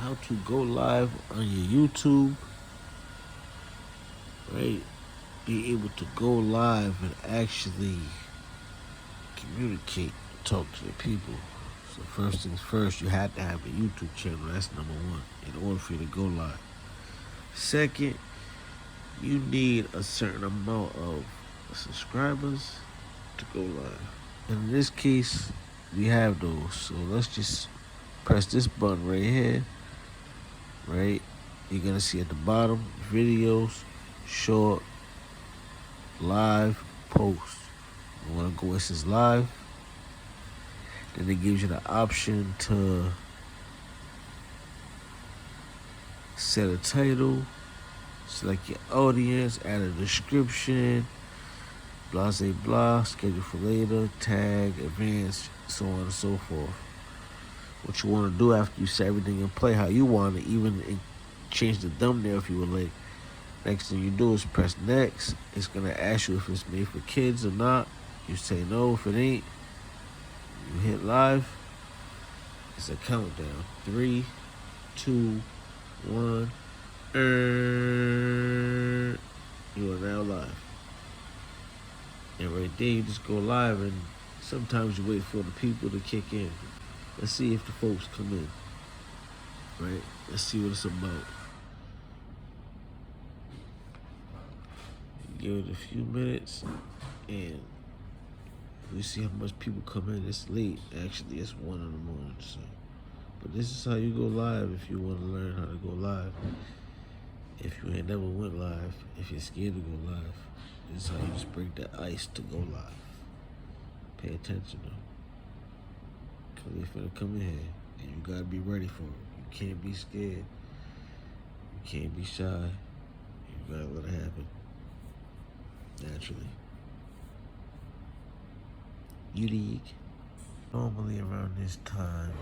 how to go live on your YouTube, right? Be able to go live and actually communicate, talk to the people. So first things first, you have to have a YouTube channel. That's number one in order for you to go live. Second, you need a certain amount of subscribers to go live. And in this case, we have those. So let's just press this button right here, right? You're gonna see at the bottom, videos, short, live, post. You wanna go where it says live. Then it gives you the option to set a title, select your audience, add a description, blah, blah, blah, schedule for later, tag, advance, so on and so forth. What you want to do after you set everything in play, how you want it, even change the thumbnail if you would like. Next thing you do is press next. It's going to ask you if it's made for kids or not. You say no. If it ain't, you hit live. It's a countdown. 3, 2, 1. You are now live. And right there, you just go live, and sometimes you wait for the people to kick in. Let's see if the folks come in. Right? Let's see what it's about. Give it a few minutes, and we see how much people come in. It's late. Actually, it's 1 in the morning. So, but this is how you go live if you want to learn how to go live. If you ain't never went live, if you're scared to go live, this is how you just break the ice to go live. Pay attention though. Cause they're finna come in here, and you gotta be ready for it. You can't be scared. You can't be shy. You gotta let it happen. Naturally. Unique. Normally around this time,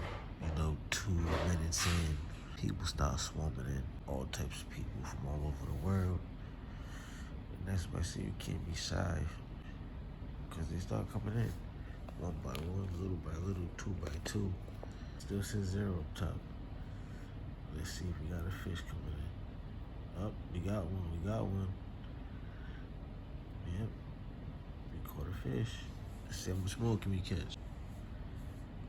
2 minutes in, people start swarming in. All types of people from all over the world. And that's why I say you can't be shy. Because they start coming in. 1 by 1, little by little, 2 by 2. Still says 0 up top. Let's see if we got a fish coming in. Oh, we got one. Yep. We caught a fish. Let's see how much more can we catch.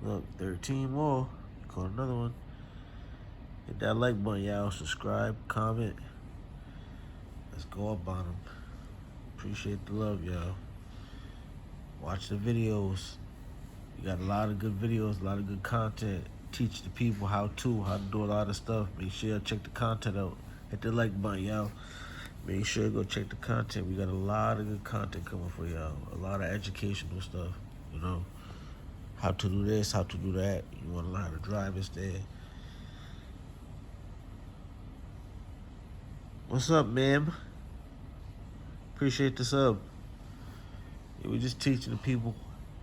Look, 13 more. We caught another one. Hit that like button, y'all. Subscribe, comment. Let's go up on them. Appreciate the love, y'all. Watch the videos. You got a lot of good videos, a lot of good content. Teach the people how to do a lot of stuff. Make sure y'all check the content out. Hit the like button, y'all. Make sure you go check the content. We got a lot of good content coming for y'all. A lot of educational stuff, How to do this, how to do that. You want to learn how to drive, it's there. What's up, ma'am? Appreciate the sub. We're just teaching the people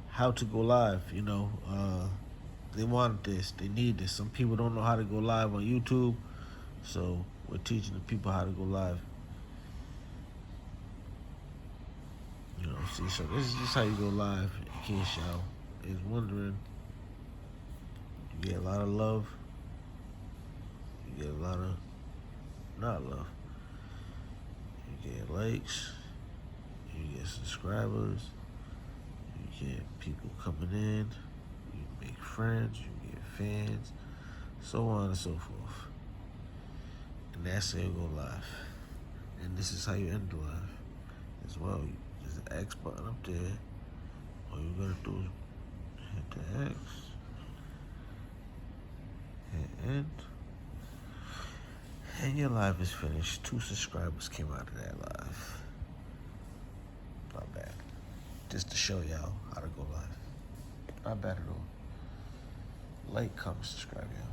how to go live, They want this, they need this. Some people don't know how to go live on YouTube, so we're teaching the people how to go live. So this is just how you go live, in case y'all is wondering. You get a lot of love. You get a lot of not love. You get likes. You get subscribers. You get people coming in. You make friends. You get fans. So on and so forth. And that's how you go live. And this is how you end the live as well. There's an X button up there. All you gotta do is hit the X. Hit end. And your live is finished. 2 subscribers came out of that live. Not bad. Just to show y'all how to go live. Not bad at all. Like, comment, subscribe, y'all.